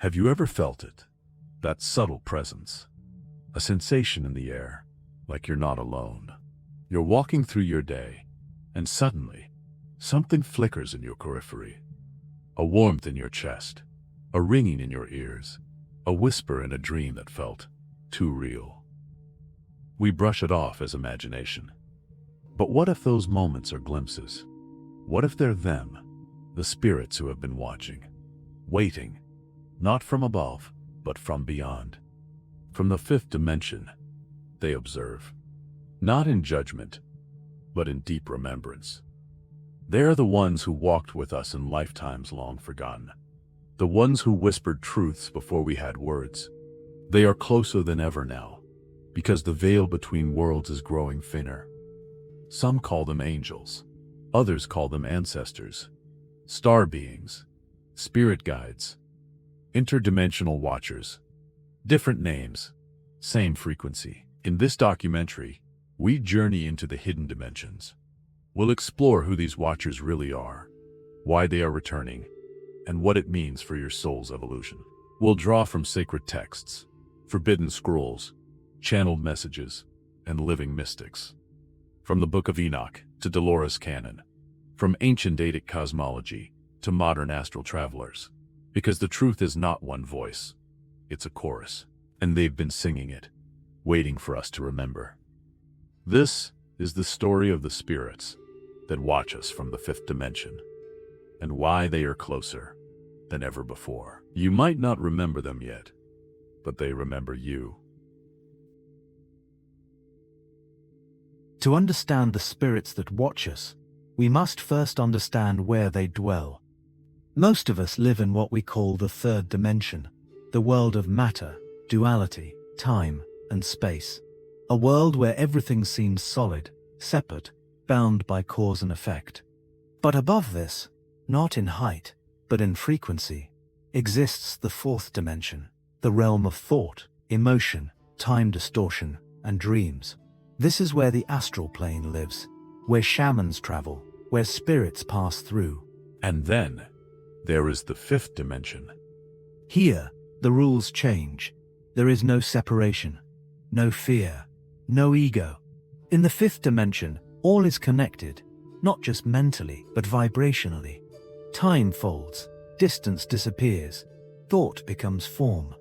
Have you ever felt it? That subtle presence, a sensation in the air, like you're not alone. You're walking through your day, and suddenly, something flickers in your periphery. A warmth in your chest, a ringing in your ears, a whisper in a dream that felt too real. We brush it off as imagination. But what if those moments are glimpses? What if they're them, the spirits who have been watching, waiting, not from above, but from beyond? From the fifth dimension, they observe, not in judgment, but in deep remembrance. They are the ones who walked with us in lifetimes long forgotten, the ones who whispered truths before we had words. They are closer than ever now, because the veil between worlds is growing thinner. Some call them angels, others call them ancestors, star beings, spirit guides, interdimensional watchers. Different names, same frequency. In this documentary, we journey into the hidden dimensions. We'll explore who these watchers really are, why they are returning, and what it means for your soul's evolution. We'll draw from sacred texts, forbidden scrolls, channeled messages, and living mystics. From the Book of Enoch to Dolores Canon, from ancient Vedic cosmology to modern astral travelers. Because the truth is not one voice, it's a chorus, and they've been singing it, waiting for us to remember. This is the story of the spirits that watch us from the fifth dimension, and why they are closer than ever before. You might not remember them yet, but they remember you. To understand the spirits that watch us, we must first understand where they dwell. Most of us live in what we call the third dimension, the world of matter, duality, time, and space. A world where everything seems solid, separate, bound by cause and effect. But above this, not in height, but in frequency, exists the fourth dimension, the realm of thought, emotion, time distortion, and dreams. This is where the astral plane lives, where shamans travel, where spirits pass through. And then, there is the fifth dimension. Here, the rules change. There is no separation, no fear, no ego. In the fifth dimension, all is connected, not just mentally, but vibrationally. Time folds, distance disappears, thought becomes form.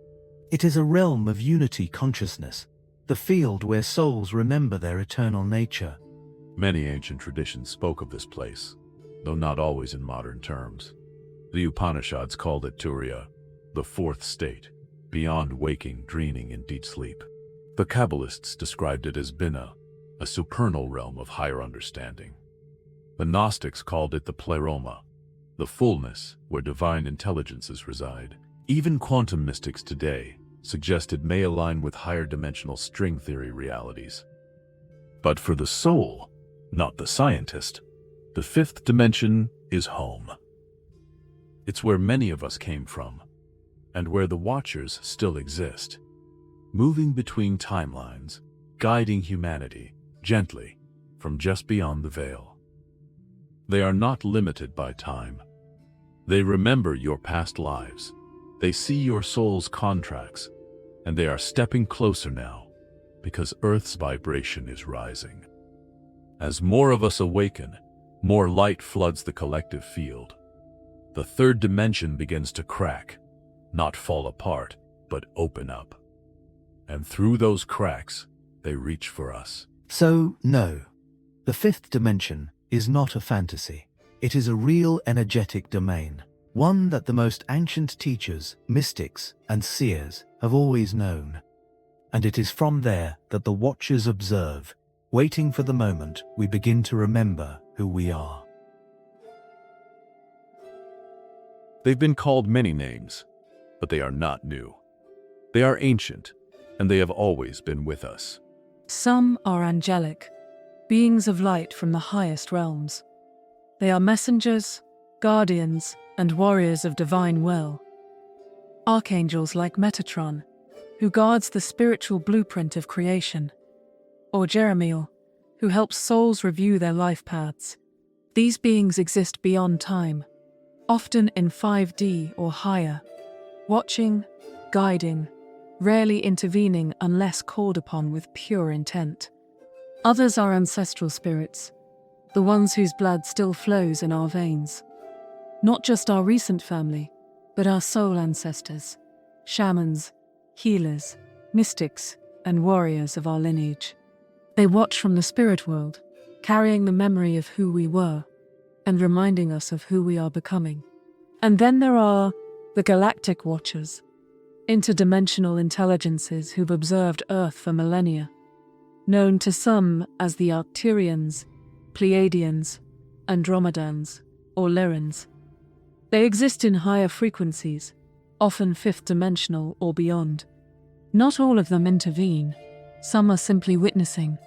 It is a realm of unity consciousness, the field where souls remember their eternal nature. Many ancient traditions spoke of this place, though not always in modern terms. The Upanishads called it Turiya, the fourth state, beyond waking, dreaming, and deep sleep. The Kabbalists described it as Binah, a supernal realm of higher understanding. The Gnostics called it the Pleroma, the fullness where divine intelligences reside. Even quantum mystics today suggest it may align with higher dimensional string theory realities. But for the soul, not the scientist, the fifth dimension is home. It's where many of us came from, and where the watchers still exist, moving between timelines, guiding humanity gently from just beyond the veil. They are not limited by time. They remember your past lives. They see your soul's contracts, and they are stepping closer now because Earth's vibration is rising. As more of us awaken, more light floods the collective field. The third dimension begins to crack, not fall apart, but open up. And through those cracks, they reach for us. So, no, the fifth dimension is not a fantasy. It is a real energetic domain, one that the most ancient teachers, mystics, and seers have always known. And it is from there that the watchers observe, waiting for the moment we begin to remember who we are. They've been called many names, but they are not new. They are ancient, and they have always been with us. Some are angelic, beings of light from the highest realms. They are messengers, guardians, and warriors of divine will. Archangels like Metatron, who guards the spiritual blueprint of creation, or Jeremiel, who helps souls review their life paths. These beings exist beyond time, often in 5D or higher. watching, guiding, rarely intervening unless called upon with pure intent. Others are ancestral spirits, the ones whose blood still flows in our veins. Not just our recent family, but our soul ancestors, shamans, healers, mystics, and warriors of our lineage. They watch from the spirit world, carrying the memory of who we were, and reminding us of who we are becoming. And then there are the galactic watchers, interdimensional intelligences who've observed Earth for millennia, known to some as the Arcturians, Pleiadians, Andromedans, or Lyrans. They exist in higher frequencies, often fifth-dimensional or beyond. Not all of them intervene. Some are simply witnessing,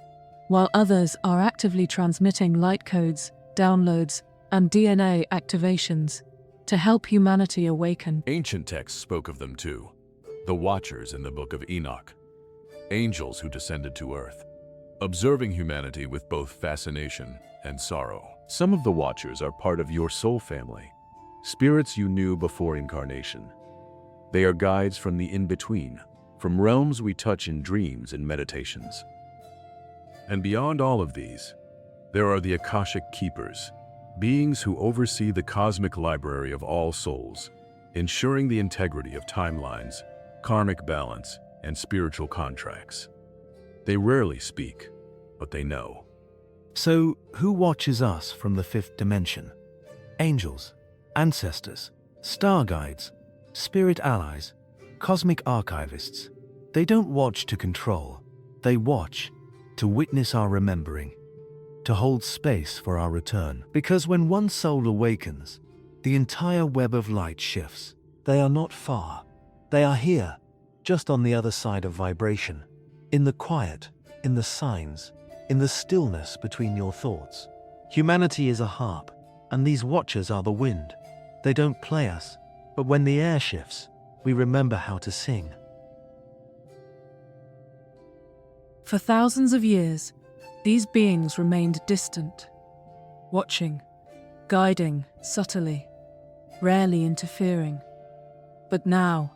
while others are actively transmitting light codes, downloads, and DNA activations to help humanity awaken. Ancient texts spoke of them too, the Watchers in the Book of Enoch, angels who descended to Earth, observing humanity with both fascination and sorrow. Some of the Watchers are part of your soul family, spirits you knew before incarnation. They are guides from the in-between, from realms we touch in dreams and meditations. And beyond all of these, there are the Akashic Keepers, beings who oversee the cosmic library of all souls, ensuring the integrity of timelines, karmic balance, and spiritual contracts. They rarely speak, but they know. So, who watches us from the fifth dimension? Angels, ancestors, star guides, spirit allies, cosmic archivists. They don't watch to control. They watch to witness our remembering, to hold space for our return. Because when one soul awakens, the entire web of light shifts. They are not far. They are here, just on the other side of vibration, in the quiet, in the signs, in the stillness between your thoughts. Humanity is a harp, and these watchers are the wind. They don't play us, but when the air shifts, we remember how to sing. For thousands of years, these beings remained distant, watching, guiding subtly, rarely interfering. But now,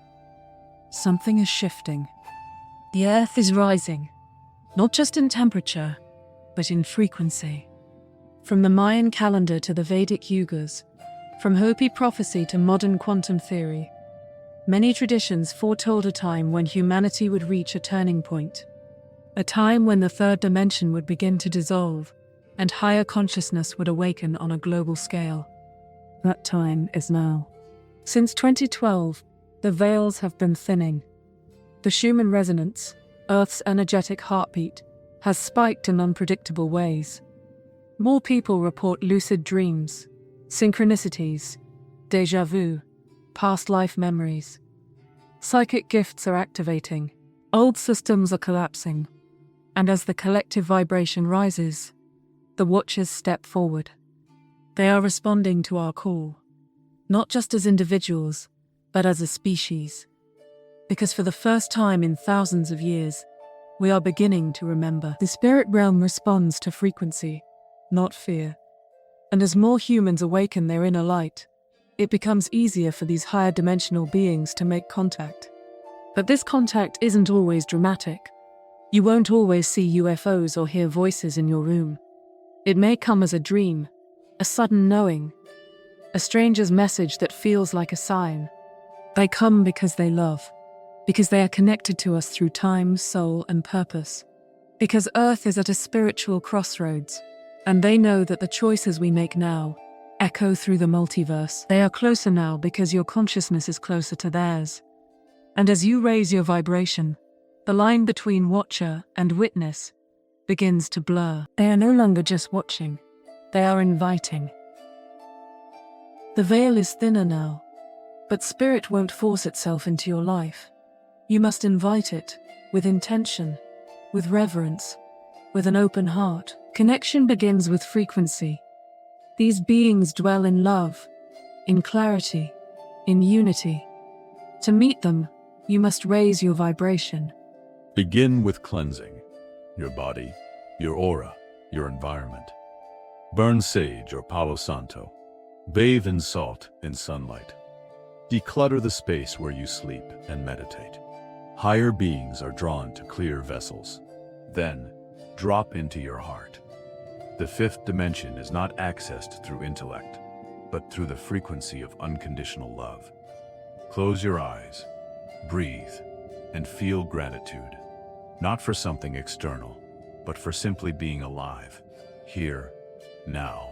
something is shifting. The Earth is rising, not just in temperature, but in frequency. From the Mayan calendar to the Vedic yugas, from Hopi prophecy to modern quantum theory, many traditions foretold a time when humanity would reach a turning point. A time when the third dimension would begin to dissolve and higher consciousness would awaken on a global scale. That time is now. Since 2012, the veils have been thinning. The Schumann resonance, Earth's energetic heartbeat, has spiked in unpredictable ways. More people report lucid dreams, synchronicities, déjà vu, past life memories. Psychic gifts are activating. Old systems are collapsing. And as the collective vibration rises, the Watchers step forward. They are responding to our call, not just as individuals, but as a species. Because for the first time in thousands of years, we are beginning to remember. The spirit realm responds to frequency, not fear. And as more humans awaken their inner light, it becomes easier for these higher dimensional beings to make contact. But this contact isn't always dramatic. You won't always see UFOs or hear voices in your room. It may come as a dream, a sudden knowing, a stranger's message that feels like a sign. They come because they love, because they are connected to us through time, soul, and purpose. Because Earth is at a spiritual crossroads, and they know that the choices we make now echo through the multiverse. They are closer now because your consciousness is closer to theirs. And as you raise your vibration, the line between watcher and witness begins to blur. They are no longer just watching, they are inviting. The veil is thinner now, but spirit won't force itself into your life. You must invite it, with intention, with reverence, with an open heart. Connection begins with frequency. These beings dwell in love, in clarity, in unity. To meet them, you must raise your vibration. Begin with cleansing your body, your aura, your environment. Burn sage or Palo Santo. Bathe in salt and sunlight. Declutter the space where you sleep and meditate. Higher beings are drawn to clear vessels. Then, drop into your heart. The fifth dimension is not accessed through intellect, but through the frequency of unconditional love. Close your eyes, breathe, and feel gratitude, not for something external, but for simply being alive, here, now.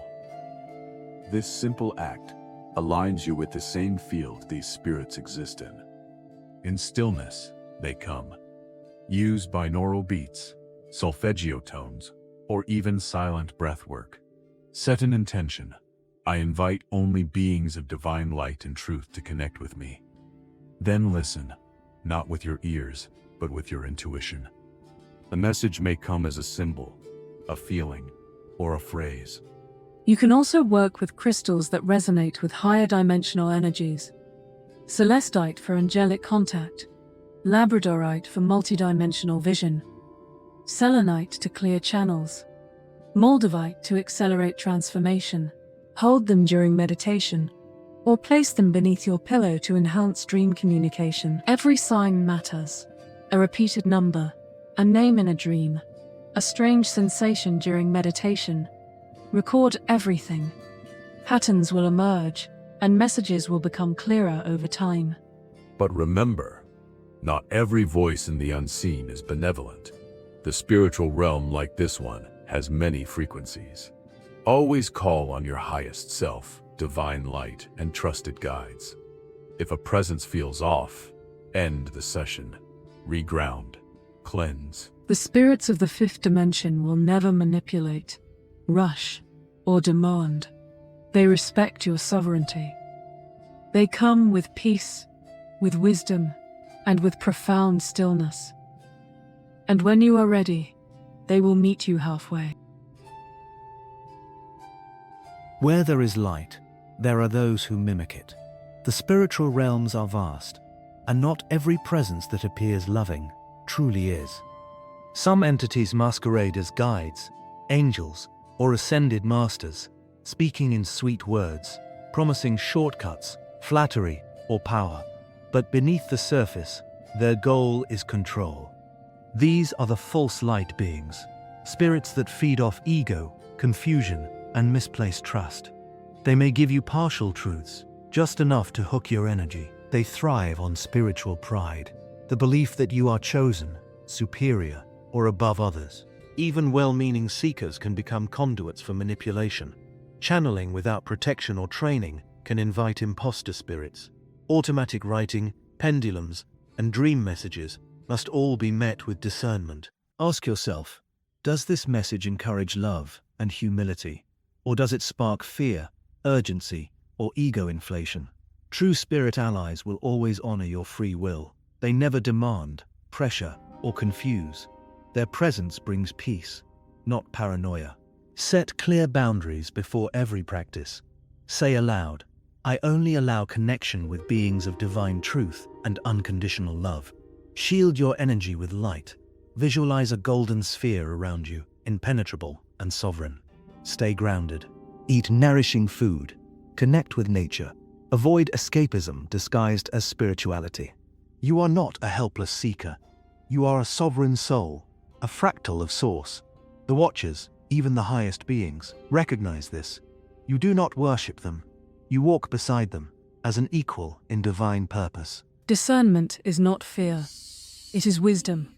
This simple act aligns you with the same field these spirits exist in. In stillness, they come, used binaural beats, solfeggio tones, or even silent breath work. Set an intention. I invite only beings of divine light and truth to connect with me. Then listen, not with your ears, but with your intuition. The message may come as a symbol, a feeling, or a phrase. You can also work with crystals that resonate with higher dimensional energies. Celestite for angelic contact, labradorite for multidimensional vision, selenite to clear channels, moldavite to accelerate transformation. Hold them during meditation, or place them beneath your pillow to enhance dream communication. Every sign matters. A repeated number, a name in a dream, a strange sensation during meditation. Record everything. Patterns will emerge, and messages will become clearer over time. But remember, not every voice in the unseen is benevolent. The spiritual realm, like this one, has many frequencies. Always call on your highest self, divine light, and trusted guides. If a presence feels off, end the session. Reground. Cleanse. The spirits of the fifth dimension will never manipulate, rush, or demand. They respect your sovereignty. They come with peace, with wisdom, and with profound stillness. And when you are ready, they will meet you halfway. Where there is light, there are those who mimic it. The spiritual realms are vast, and not every presence that appears loving truly is. Some entities masquerade as guides, angels, or ascended masters, speaking in sweet words, promising shortcuts, flattery, or power. But beneath the surface, their goal is control. These are the false light beings, spirits that feed off ego, confusion, and misplaced trust. They may give you partial truths, just enough to hook your energy. They thrive on spiritual pride, the belief that you are chosen, superior, or above others. Even well-meaning seekers can become conduits for manipulation. Channeling without protection or training can invite imposter spirits. Automatic writing, pendulums, and dream messages must all be met with discernment. Ask yourself, does this message encourage love and humility, or does it spark fear, urgency, or ego inflation? True spirit allies will always honor your free will. They never demand, pressure, or confuse. Their presence brings peace, not paranoia. Set clear boundaries before every practice. Say aloud, I only allow connection with beings of divine truth and unconditional love. Shield your energy with light. Visualize a golden sphere around you, impenetrable and sovereign. Stay grounded. Eat nourishing food. Connect with nature. Avoid escapism disguised as spirituality. You are not a helpless seeker. You are a sovereign soul, a fractal of Source. The Watchers, even the highest beings, recognize this. You do not worship them. You walk beside them, as an equal in divine purpose. Discernment is not fear. It is wisdom.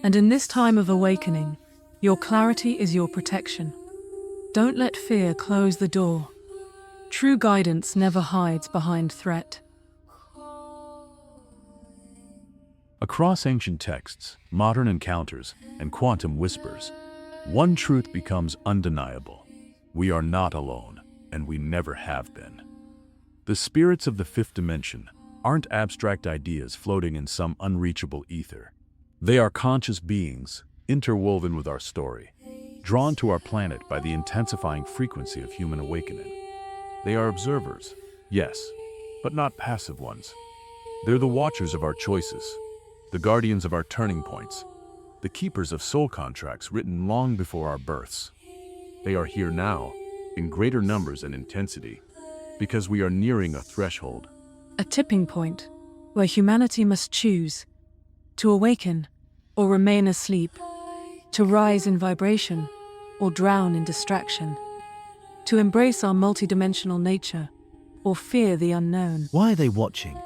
And in this time of awakening, your clarity is your protection. Don't let fear close the door. True guidance never hides behind threat. Across ancient texts, modern encounters, and quantum whispers, one truth becomes undeniable. We are not alone, and we never have been. The spirits of the fifth dimension aren't abstract ideas floating in some unreachable ether. They are conscious beings, interwoven with our story, drawn to our planet by the intensifying frequency of human awakening. They are observers, yes, but not passive ones. They're the watchers of our choices, the guardians of our turning points, the keepers of soul contracts written long before our births. They are here now, in greater numbers and intensity, because we are nearing a threshold, a tipping point where humanity must choose to awaken or remain asleep, to rise in vibration or drown in distraction, to embrace our multidimensional nature or fear the unknown. Why are they watching?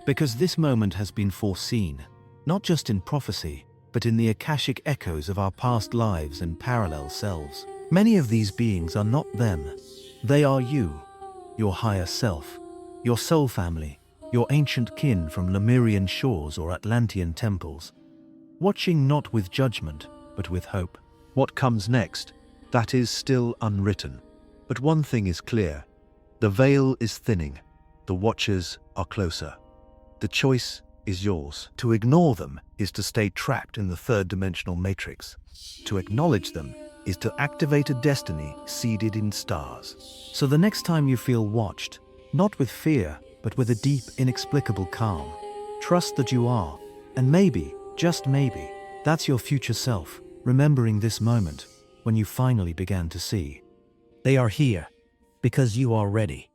Because this moment has been foreseen, not just in prophecy, but in the Akashic echoes of our past lives and parallel selves. Many of these beings are not them. They are you, your higher self, your soul family, your ancient kin from Lemurian shores or Atlantean temples, watching not with judgment, but with hope. What comes next? That is still unwritten. But one thing is clear. The veil is thinning. The watchers are closer. The choice is yours. To ignore them is to stay trapped in the third-dimensional matrix. To acknowledge them is to activate a destiny seeded in stars. So the next time you feel watched, not with fear, but with a deep, inexplicable calm, trust that you are, and maybe, just maybe, that's your future self, remembering this moment when you finally began to see. They are here because you are ready.